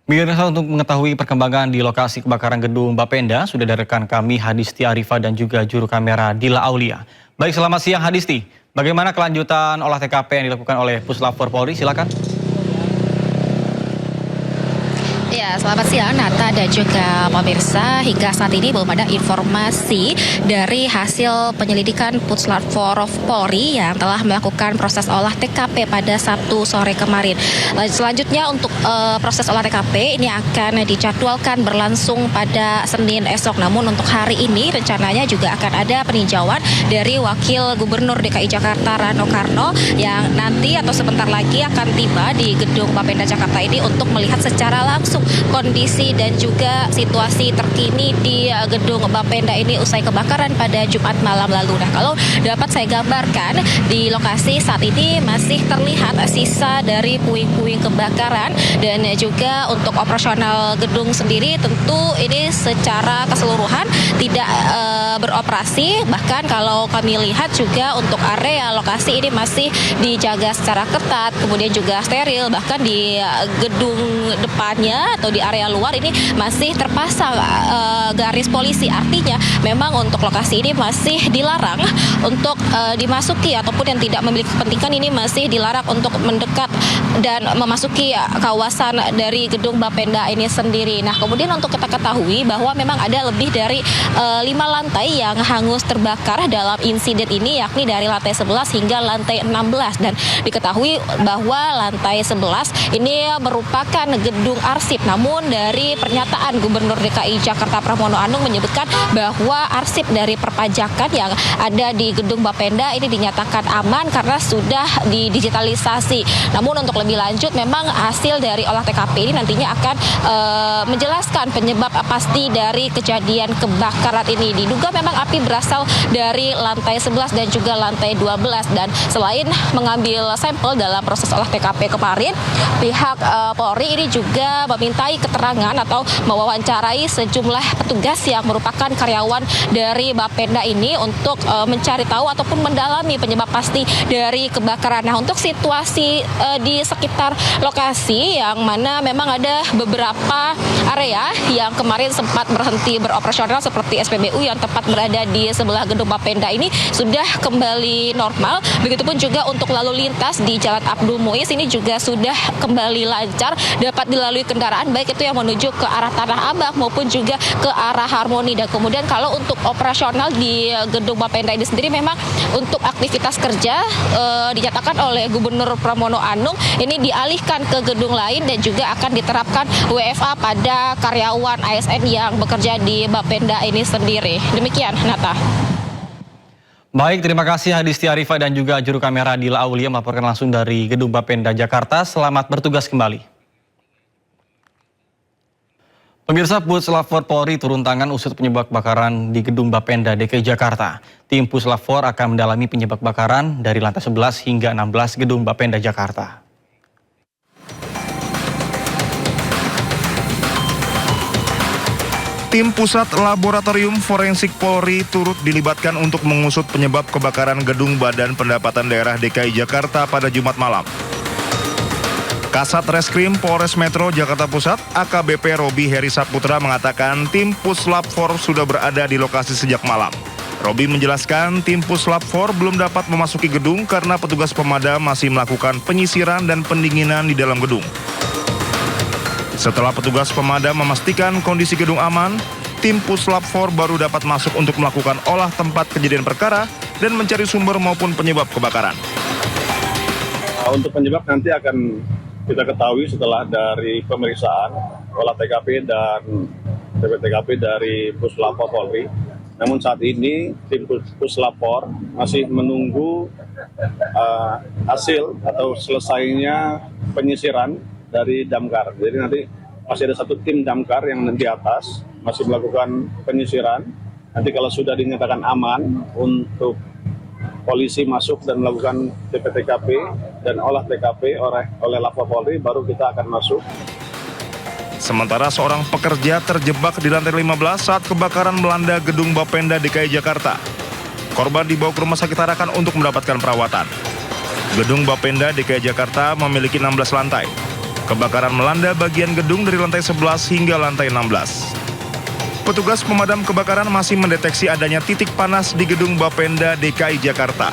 Mirsa, untuk mengetahui perkembangan di lokasi kebakaran gedung Bapenda, sudah ada rekan kami Hadisti Arifa dan juga juru kamera Dila Aulia. Baik, selamat siang Hadisti. Bagaimana kelanjutan olah TKP yang dilakukan oleh Puslap 4 Polri? Silakan. Ya, selamat siang Nata dan juga pemirsa. Hingga saat ini belum ada informasi dari hasil penyelidikan Puslap 4 Polri yang telah melakukan proses olah TKP pada Sabtu sore kemarin. Selanjutnya untuk proses olah TKP ini akan dijadwalkan berlangsung pada Senin esok. Namun untuk hari ini rencananya juga akan ada peninjauan dari Wakil Gubernur DKI Jakarta Rano Karno yang nanti atau sebentar lagi akan tiba di gedung Bapenda Jakarta ini untuk melihat secara langsung kondisi dan juga situasi terkini di gedung Bapenda ini usai kebakaran pada Jumat malam lalu. Nah, kalau dapat saya gambarkan di lokasi saat ini masih terlihat sisa dari puing-puing kebakaran dan juga untuk operasional gedung sendiri tentu ini secara keseluruhan tidak beroperasi. Bahkan kalau kami lihat juga untuk area lokasi ini masih dijaga secara ketat, kemudian juga steril. Bahkan di gedung depannya atau di area luar ini masih terpasang garis polisi. Artinya memang untuk lokasi ini masih dilarang untuk dimasuki, ataupun yang tidak memiliki kepentingan ini masih dilarang untuk mendekat dan memasuki kawasan dari gedung Bapenda ini sendiri. Nah, kemudian untuk kita ketahui bahwa memang ada lebih dari 5 lantai yang hangus terbakar dalam insiden ini, yakni dari lantai 11 hingga lantai 16. Dan diketahui bahwa lantai 11 ini merupakan gedung arsip. Namun dari pernyataan Gubernur DKI Jakarta Pramono Anung menyebutkan bahwa arsip dari perpajakan yang ada di gedung Bapenda ini dinyatakan aman karena sudah didigitalisasi. Namun untuk lebih lanjut memang hasil dari olah TKP ini nantinya akan menjelaskan penyebab pasti dari kejadian kebakaran ini. Diduga memang api berasal dari lantai 11 dan juga lantai 12. Dan selain mengambil sampel dalam proses olah TKP kemarin, pihak Polri ini juga memintai keterangan atau mewawancarai sejumlah petugas yang merupakan karyawan dari Bapenda ini untuk mencari tahu ataupun mendalami penyebab pasti dari kebakaran. Nah, untuk situasi di sekitar lokasi yang mana memang ada beberapa area yang kemarin sempat berhenti beroperasional seperti SPBU yang tepat berada di sebelah gedung Bapenda ini sudah kembali normal. Begitupun juga untuk lalu lintas di Jalan Abdul Muiz ini juga sudah kembali lancar, dapat dilalui kendaraan baik itu yang menuju ke arah Tanah Abang maupun juga ke arah Harmoni. Dan kemudian kalau untuk operasional di gedung Bapenda ini sendiri memang untuk aktivitas kerja dinyatakan oleh Gubernur Pramono Anung ini dialihkan ke gedung lain dan juga akan diterapkan WFA pada karyawan ASN yang bekerja di Bapenda ini sendiri. Demikian, Nata. Baik, terima kasih Hadisti Arifa dan juga juru kamera Dila Aulia melaporkan langsung dari gedung Bapenda Jakarta. Selamat bertugas kembali. Pemirsa, Puslap 4 Polri turun tangan usut penyebab kebakaran di gedung Bapenda DKI Jakarta. Tim Puslap 4 akan mendalami penyebab kebakaran dari lantai 11 hingga 16 gedung Bapenda Jakarta. Tim Pusat Laboratorium Forensik Polri turut dilibatkan untuk mengusut penyebab kebakaran gedung Badan Pendapatan Daerah DKI Jakarta pada Jumat malam. Kasat Reskrim Polres Metro Jakarta Pusat, AKBP Robi Heri Saputra mengatakan tim Puslap 4 sudah berada di lokasi sejak malam. Robi menjelaskan tim Puslap 4 belum dapat memasuki gedung karena petugas pemadam masih melakukan penyisiran dan pendinginan di dalam gedung. Setelah petugas pemadam memastikan kondisi gedung aman, tim Puslap 4 baru dapat masuk untuk melakukan olah tempat kejadian perkara dan mencari sumber maupun penyebab kebakaran. Untuk penyebab nanti akan kita ketahui setelah dari pemeriksaan olah TKP dan TPTKP dari Puslap 4 Polri. Namun saat ini tim Puslap 4 masih menunggu hasil atau selesainya penyisiran dari damkar. Jadi nanti masih ada satu tim damkar yang di atas masih melakukan penyisiran. Nanti kalau sudah dinyatakan aman untuk polisi masuk dan melakukan TPTKP dan olah TKP oleh Lapa Polri, baru kita akan masuk. Sementara seorang pekerja terjebak di lantai 15 saat kebakaran melanda gedung Bapenda DKI Jakarta. Korban dibawa ke Rumah Sakit Tarakan untuk mendapatkan perawatan. Gedung Bapenda DKI Jakarta memiliki 16 lantai. Kebakaran melanda bagian gedung dari lantai 11 hingga lantai 16. Petugas pemadam kebakaran masih mendeteksi adanya titik panas di gedung Bapenda DKI Jakarta.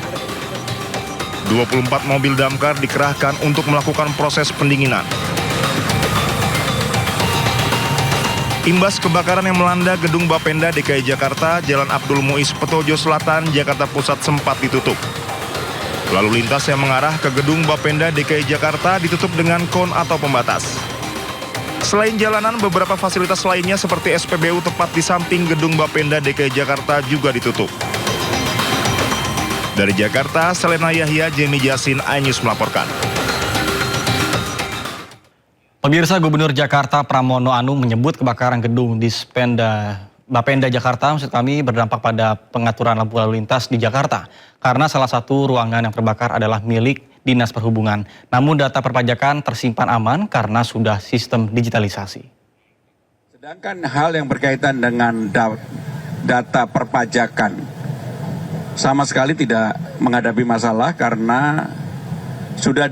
24 mobil damkar dikerahkan untuk melakukan proses pendinginan. Imbas kebakaran yang melanda gedung Bapenda DKI Jakarta, Jalan Abdul Muiz Petojo Selatan, Jakarta Pusat sempat ditutup. Lalu lintas yang mengarah ke gedung Bapenda DKI Jakarta ditutup dengan kon atau pembatas. Selain jalanan, beberapa fasilitas lainnya seperti SPBU tepat di samping gedung Bapenda DKI Jakarta juga ditutup. Dari Jakarta, Selena Yahya, Jemi Jasin, iNews melaporkan. Pemirsa, Gubernur Jakarta Pramono Anung menyebut kebakaran gedung di Bapenda Jakarta berdampak pada pengaturan lampu lalu lintas di Jakarta karena salah satu ruangan yang terbakar adalah milik Dinas Perhubungan. Namun data perpajakan tersimpan aman karena sudah sistem digitalisasi. Sedangkan hal yang berkaitan dengan data perpajakan sama sekali tidak menghadapi masalah karena sudah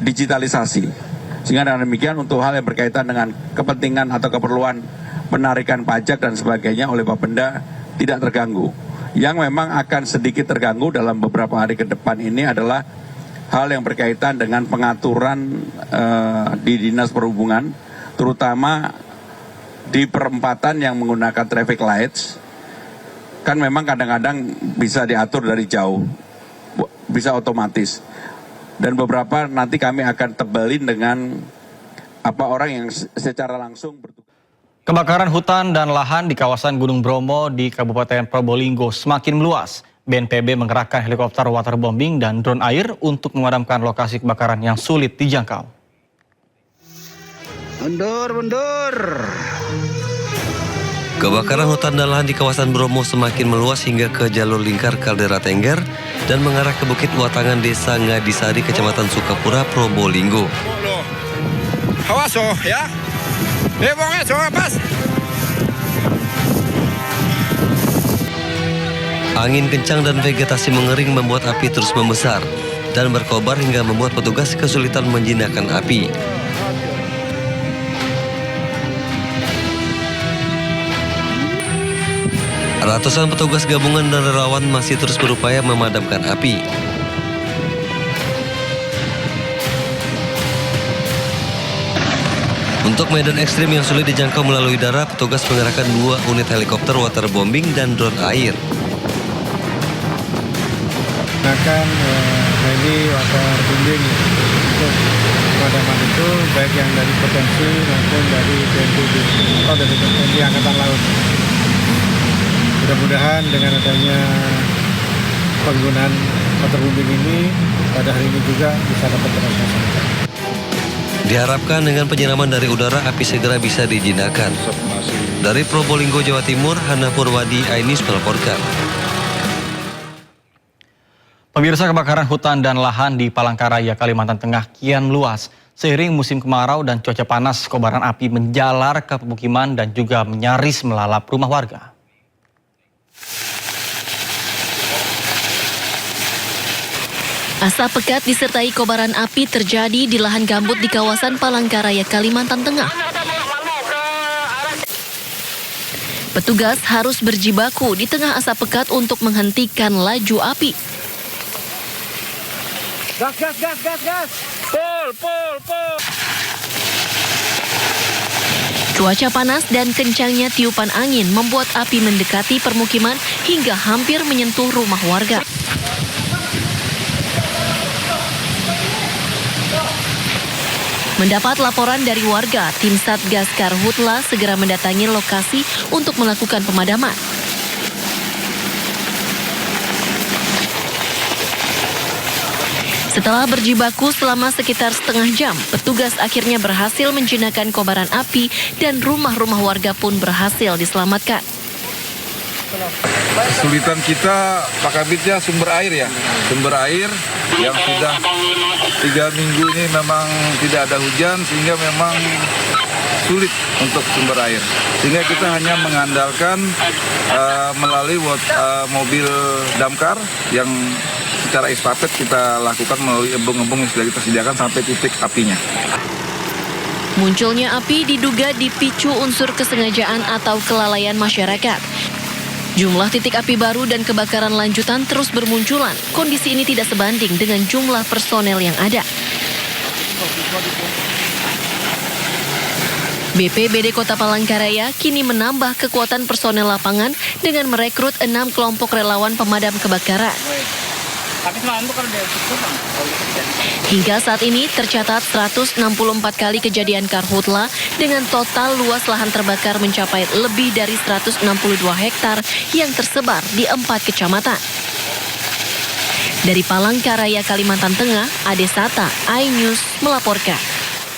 digitalisasi. Sehingga dengan demikian untuk hal yang berkaitan dengan kepentingan atau keperluan penarikan pajak dan sebagainya oleh Bapenda tidak terganggu. Yang memang akan sedikit terganggu dalam beberapa hari ke depan ini adalah hal yang berkaitan dengan pengaturan di Dinas Perhubungan, terutama di perempatan yang menggunakan traffic lights. Kan memang kadang-kadang bisa diatur dari jauh, bisa otomatis. Dan beberapa nanti kami akan tebelin dengan orang yang secara langsung bertugas. Kebakaran hutan dan lahan di kawasan Gunung Bromo di Kabupaten Probolinggo semakin meluas. BNPB mengerahkan helikopter waterbombing dan drone air untuk memadamkan lokasi kebakaran yang sulit dijangkau. Mundur. Kebakaran hutan dan lahan di kawasan Bromo semakin meluas hingga ke jalur lingkar Kaldera Tengger dan mengarah ke Bukit Watangan Desa Ngadisari, Kecamatan Sukapura, Probolinggo. Awas ya. Pas. Angin kencang dan vegetasi mengering membuat api terus membesar dan berkobar hingga membuat petugas kesulitan menjinakkan api. Ratusan petugas gabungan dan relawan masih terus berupaya memadamkan api. Untuk medan ekstrim yang sulit dijangkau melalui darat, petugas mengerahkan 2 unit helikopter waterbombing dan drone air. Gunakan heli waterbombing untuk pemadaman itu, baik yang dari potensi maupun dari BNPB atau dari potensi Angkatan Laut. Mudah-mudahan dengan adanya penggunaan waterbombing ini pada hari ini juga bisa dapat terlaksana. Diharapkan dengan penyiraman dari udara, api segera bisa dijinakkan. Dari Probolinggo, Jawa Timur, Hana Purwadi, iNews melaporkan. Pemirsa, kebakaran hutan dan lahan di Palangkaraya, Kalimantan Tengah kian luas. Seiring musim kemarau dan cuaca panas, kobaran api menjalar ke pemukiman dan juga nyaris melalap rumah warga. Asap pekat disertai kobaran api terjadi di lahan gambut di kawasan Palangkaraya, Kalimantan Tengah. Petugas harus berjibaku di tengah asap pekat untuk menghentikan laju api. Gas. Pol. Cuaca panas dan kencangnya tiupan angin membuat api mendekati permukiman hingga hampir menyentuh rumah warga. Mendapat laporan dari warga, tim Satgas Karhutla segera mendatangi lokasi untuk melakukan pemadaman. Setelah berjibaku selama sekitar setengah jam, petugas akhirnya berhasil menjinakkan kobaran api dan rumah-rumah warga pun berhasil diselamatkan. Kesulitan kita Pak Kabitnya sumber air ya. Sumber air yang sudah 3 minggu ini memang tidak ada hujan sehingga memang sulit untuk sumber air. Sehingga kita hanya mengandalkan melalui mobil damkar yang secara estafet kita lakukan melalui embung-embung yang sudah kita sediakan sampai titik apinya. Munculnya api diduga dipicu unsur kesengajaan atau kelalaian masyarakat. Jumlah titik api baru dan kebakaran lanjutan terus bermunculan. Kondisi ini tidak sebanding dengan jumlah personel yang ada. BPBD Kota Palangkaraya kini menambah kekuatan personel lapangan dengan merekrut 6 kelompok relawan pemadam kebakaran. Hingga saat ini tercatat 164 kali kejadian karhutla dengan total luas lahan terbakar mencapai lebih dari 162 hektar yang tersebar di 4 kecamatan. Dari Palangkaraya, Kalimantan Tengah, Ade Sata, iNews melaporkan.